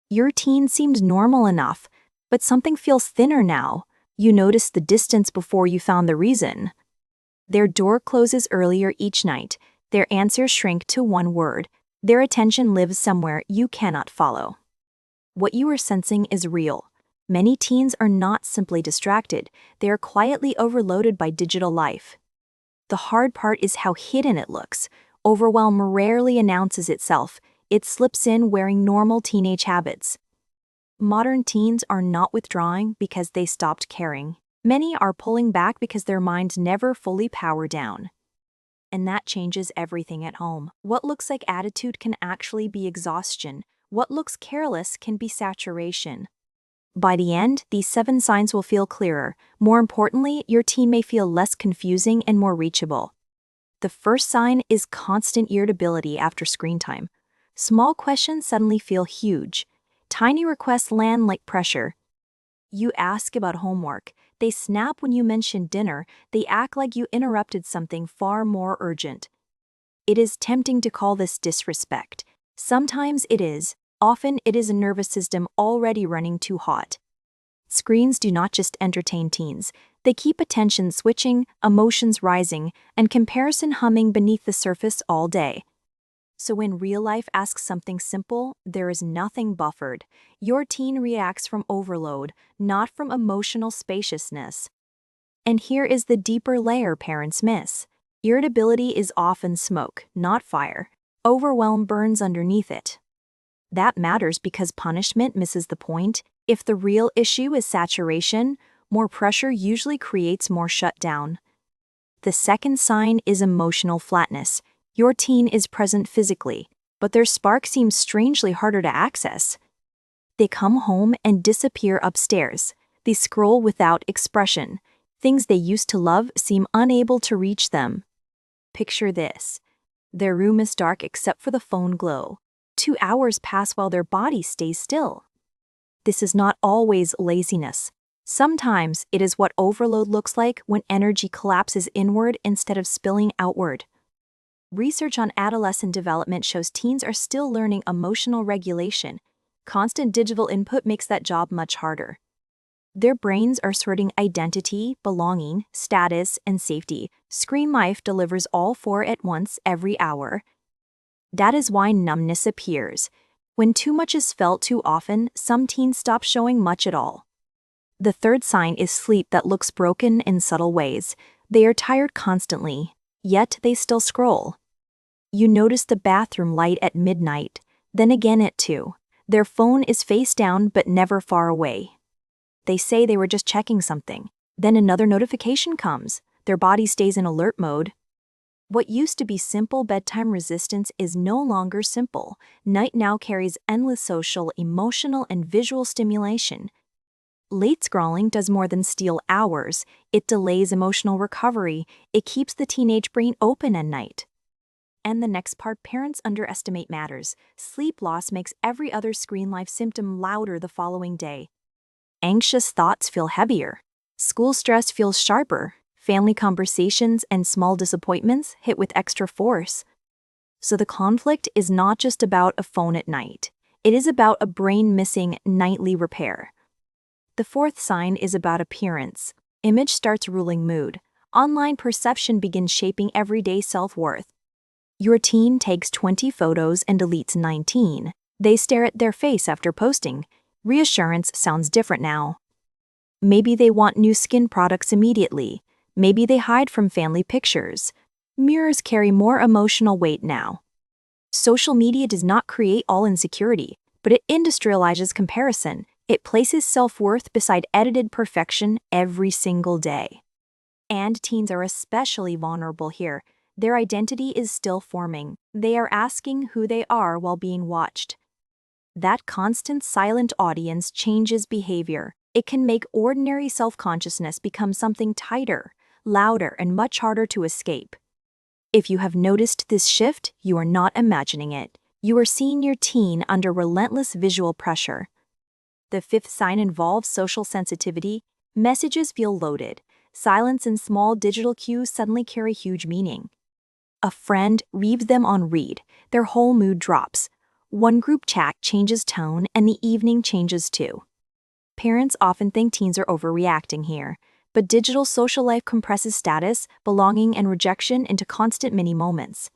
Your teen seemed normal enough, but something feels thinner now. You notice the distance before you found the reason. Their door closes earlier each night. Their answers shrink to one word. Their attention lives somewhere you cannot follow. What you are sensing is real. Many teens are not simply distracted, they are quietly overloaded by digital life. The hard part is how hidden it looks. Overwhelm rarely announces itself. It slips in wearing normal teenage habits. Modern teens are not withdrawing because they stopped caring. Many are pulling back because their minds never fully power down. And that changes everything at home. What looks like attitude can actually be exhaustion. What looks careless can be saturation. By the end, these 7 signs will feel clearer. More importantly, your teen may feel less confusing and more reachable. The first sign is constant irritability after screen time. Small questions suddenly feel huge. Tiny requests land like pressure. You ask about homework. They snap when you mention dinner. They act like you interrupted something far more urgent. It is tempting to call this disrespect. Sometimes it is. Often it is a nervous system already running too hot. Screens do not just entertain teens. They keep attention switching, emotions rising, and comparison humming beneath the surface all day. So when real life asks something simple, there is nothing buffered. Your teen reacts from overload, not from emotional spaciousness. And here is the deeper layer parents miss. Irritability is often smoke, not fire. Overwhelm burns underneath it. That matters because punishment misses the point. If the real issue is saturation, more pressure usually creates more shutdown. The second sign is emotional flatness. Your teen is present physically, but their spark seems strangely harder to access. They come home and disappear upstairs. They scroll without expression. Things they used to love seem unable to reach them. Picture this. Their room is dark except for the phone glow. 2 hours pass while their body stays still. This is not always laziness. Sometimes it is what overload looks like when energy collapses inward instead of spilling outward. Research on adolescent development shows teens are still learning emotional regulation. Constant digital input makes that job much harder. Their brains are sorting identity, belonging, status, and safety. Screen life delivers all 4 at once every hour. That is why numbness appears. When too much is felt too often, some teens stop showing much at all. The third sign is sleep that looks broken in subtle ways. They are tired constantly, yet they still scroll. You notice the bathroom light at midnight, then again at 2. Their phone is face down but never far away. They say they were just checking something. Then another notification comes. Their body stays in alert mode. What used to be simple bedtime resistance is no longer simple. Night now carries endless social, emotional, and visual stimulation. Late scrolling does more than steal hours. It delays emotional recovery. It keeps the teenage brain open at night. And the next part parents underestimate matters. Sleep loss makes every other screen life symptom louder the following day. Anxious thoughts feel heavier. School stress feels sharper. Family conversations and small disappointments hit with extra force. So the conflict is not just about a phone at night. It is about a brain missing nightly repair. The fourth sign is about appearance. Image starts ruling mood. Online perception begins shaping everyday self-worth. Your teen takes 20 photos and deletes 19. They stare at their face after posting. Reassurance sounds different now. Maybe they want new skin products immediately. Maybe they hide from family pictures. Mirrors carry more emotional weight now. Social media does not create all insecurity, but it industrializes comparison. It places self-worth beside edited perfection every single day. And teens are especially vulnerable here. Their identity is still forming. They are asking who they are while being watched. That constant silent audience changes behavior. It can make ordinary self-consciousness become something tighter, louder, and much harder to escape. If you have noticed this shift, you are not imagining it. You are seeing your teen under relentless visual pressure. The fifth sign involves social sensitivity. Messages feel loaded. Silence and small digital cues suddenly carry huge meaning. A friend leaves them on read. Their whole mood drops. One group chat changes tone and the evening changes too. Parents often think teens are overreacting here, but digital social life compresses status, belonging, and rejection into constant mini moments.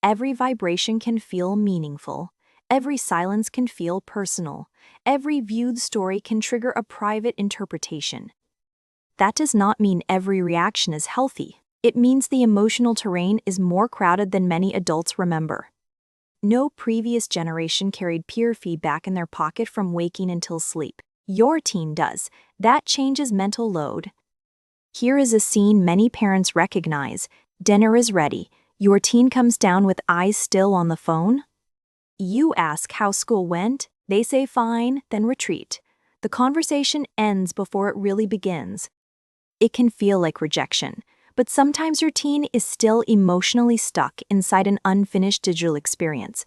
Every vibration can feel meaningful. Every silence can feel personal. Every viewed story can trigger a private interpretation. That does not mean every reaction is healthy. It means the emotional terrain is more crowded than many adults remember. No previous generation carried peer feedback in their pocket from waking until sleep. Your teen does. That changes mental load. Here is a scene many parents recognize. Dinner is ready. Your teen comes down with eyes still on the phone. You ask how school went. They say fine, then retreat. The conversation ends before it really begins. It can feel like rejection, but sometimes your teen is still emotionally stuck inside an unfinished digital experience.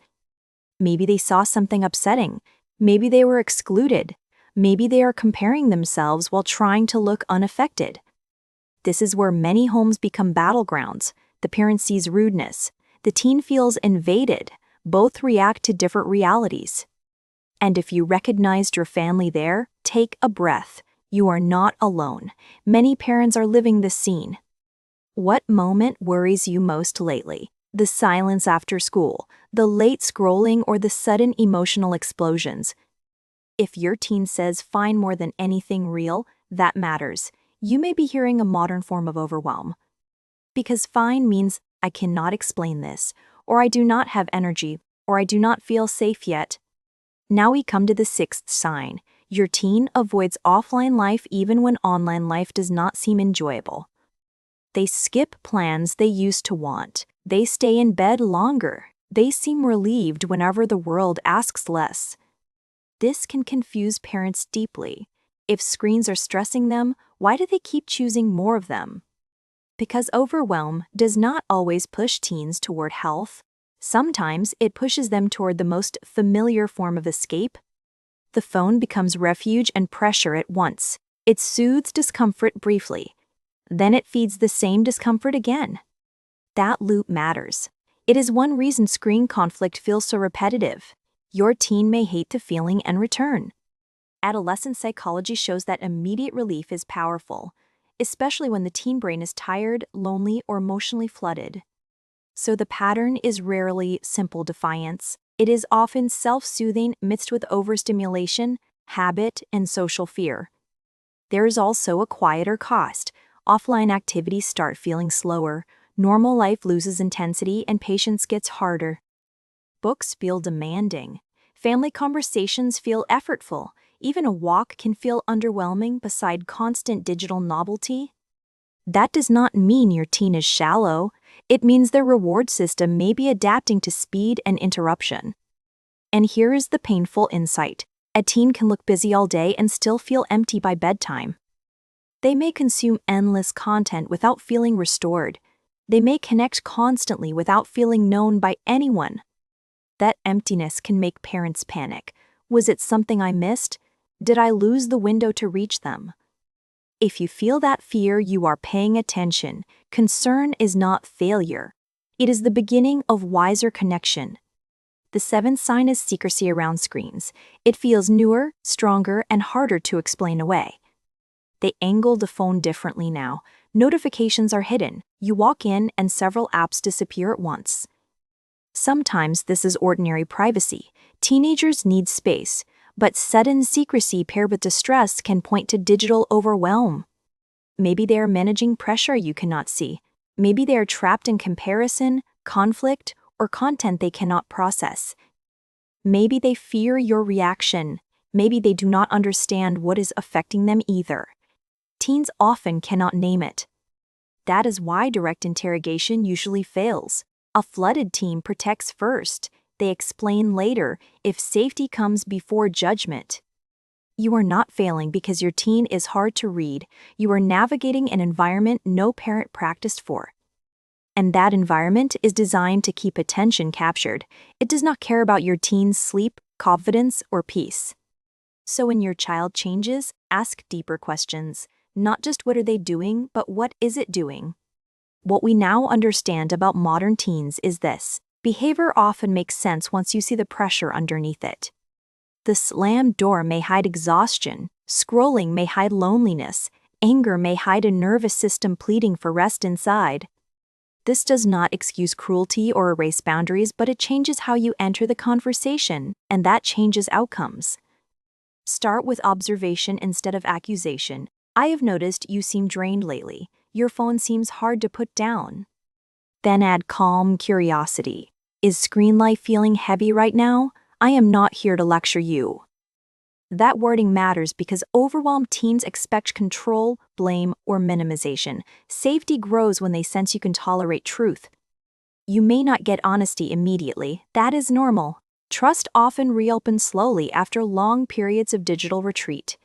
Maybe they saw something upsetting. Maybe they were excluded. Maybe they are comparing themselves while trying to look unaffected. This is where many homes become battlegrounds. The parent sees rudeness. The teen feels invaded. Both react to different realities. And if you recognized your family there, take a breath. You are not alone. Many parents are living this scene. What moment worries you most lately? The silence after school, the late scrolling, or the sudden emotional explosions? If your teen says fine more than anything real, that matters. You may be hearing a modern form of overwhelm. Because fine means I cannot explain this, or I do not have energy, or I do not feel safe yet. Now we come to the sixth sign. Your teen avoids offline life even when online life does not seem enjoyable. They skip plans they used to want. They stay in bed longer. They seem relieved whenever the world asks less. This can confuse parents deeply. If screens are stressing them, why do they keep choosing more of them? Because overwhelm does not always push teens toward health. Sometimes it pushes them toward the most familiar form of escape. The phone becomes refuge and pressure at once. It soothes discomfort briefly. Then it feeds the same discomfort again. That loop matters. It is one reason screen conflict feels so repetitive. Your teen may hate the feeling and return. Adolescent psychology shows that immediate relief is powerful, especially when the teen brain is tired, lonely, or emotionally flooded. So the pattern is rarely simple defiance. It is often self-soothing mixed with overstimulation, habit, and social fear. There is also a quieter cost. Offline activities start feeling slower, normal life loses intensity, and patience gets harder. Books feel demanding. Family conversations feel effortful. Even a walk can feel underwhelming beside constant digital novelty. That does not mean your teen is shallow. It means their reward system may be adapting to speed and interruption. And here is the painful insight. A teen can look busy all day and still feel empty by bedtime. They may consume endless content without feeling restored. They may connect constantly without feeling known by anyone. That emptiness can make parents panic. Was it something I missed? Did I lose the window to reach them? If you feel that fear, you are paying attention. Concern is not failure. It is the beginning of wiser connection. The seventh sign is secrecy around screens. It feels newer, stronger, and harder to explain away. They angle the phone differently now. Notifications are hidden. You walk in and several apps disappear at once. Sometimes this is ordinary privacy. Teenagers need space, but sudden secrecy paired with distress can point to digital overwhelm. Maybe they are managing pressure you cannot see. Maybe they are trapped in comparison, conflict, or content they cannot process. Maybe they fear your reaction. Maybe they do not understand what is affecting them either. Teens often cannot name it. That is why direct interrogation usually fails. A flooded teen protects first. They explain later if safety comes before judgment. You are not failing because your teen is hard to read. You are navigating an environment no parent practiced for. And that environment is designed to keep attention captured. It does not care about your teen's sleep, confidence, or peace. So when your child changes, ask deeper questions. Not just what are they doing, but what is it doing? What we now understand about modern teens is this. Behavior often makes sense once you see the pressure underneath it. The slammed door may hide exhaustion, scrolling may hide loneliness, anger may hide a nervous system pleading for rest inside. This does not excuse cruelty or erase boundaries, but it changes how you enter the conversation, and that changes outcomes. Start with observation instead of accusation. I have noticed you seem drained lately. Your phone seems hard to put down. Then add calm curiosity. Is screen life feeling heavy right now? I am not here to lecture you. That wording matters because overwhelmed teens expect control, blame, or minimization. Safety grows when they sense you can tolerate truth. You may not get honesty immediately. That is normal. Trust often reopens slowly after long periods of digital retreat.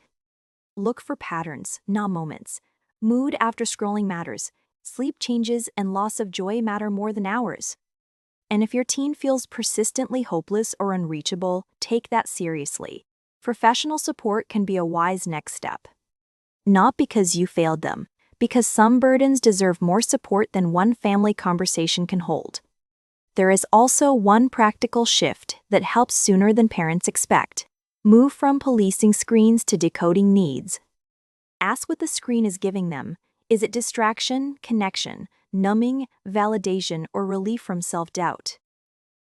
Look for patterns, not moments. Mood after scrolling matters. Sleep changes and loss of joy matter more than hours. And if your teen feels persistently hopeless or unreachable, take that seriously. Professional support can be a wise next step. Not because you failed them, because some burdens deserve more support than one family conversation can hold. There is also one practical shift that helps sooner than parents expect. Move from policing screens to decoding needs. Ask what the screen is giving them. Is it distraction, connection, numbing, validation, or relief from self-doubt?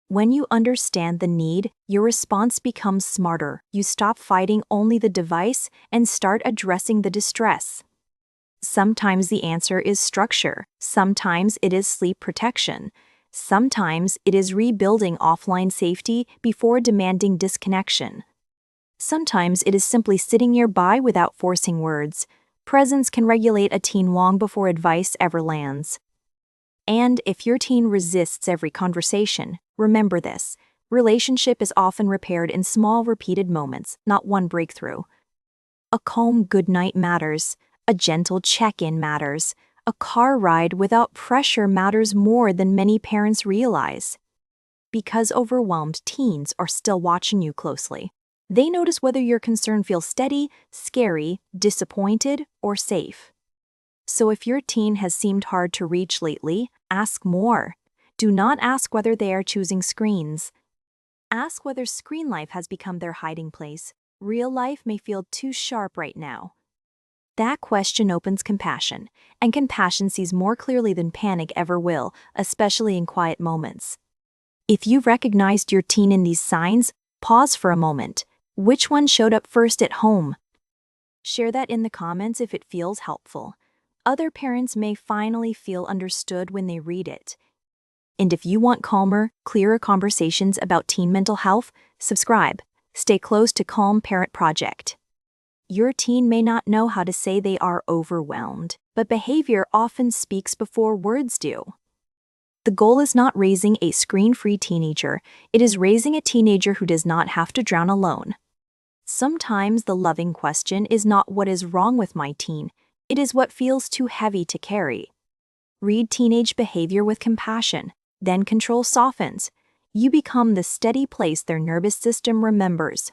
When you understand the need, your response becomes smarter. You stop fighting only the device and start addressing the distress. Sometimes the answer is structure. Sometimes it is sleep protection. Sometimes it is rebuilding offline safety before demanding disconnection. Sometimes it is simply sitting nearby without forcing words. Presence can regulate a teen long before advice ever lands. And if your teen resists every conversation, remember this: relationship is often repaired in small repeated moments, not one breakthrough. A calm goodnight matters. A gentle check-in matters. A car ride without pressure matters more than many parents realize. Because overwhelmed teens are still watching you closely. They notice whether your concern feels steady, scary, disappointed, or safe. So if your teen has seemed hard to reach lately, ask more. Do not ask whether they are choosing screens. Ask whether screen life has become their hiding place. Real life may feel too sharp right now. That question opens compassion, and compassion sees more clearly than panic ever will, especially in quiet moments. If you recognized your teen in these signs, pause for a moment. Which one showed up first at home? Share that in the comments if it feels helpful. Other parents may finally feel understood when they read it. And if you want calmer, clearer conversations about teen mental health, subscribe. Stay close to Calm Parent Project. Your teen may not know how to say they are overwhelmed, but behavior often speaks before words do. The goal is not raising a screen-free teenager. It is raising a teenager who does not have to drown alone. Sometimes the loving question is not what is wrong with my teen. It is what feels too heavy to carry. Read teenage behavior with compassion, then control softens. You become the steady place their nervous system remembers.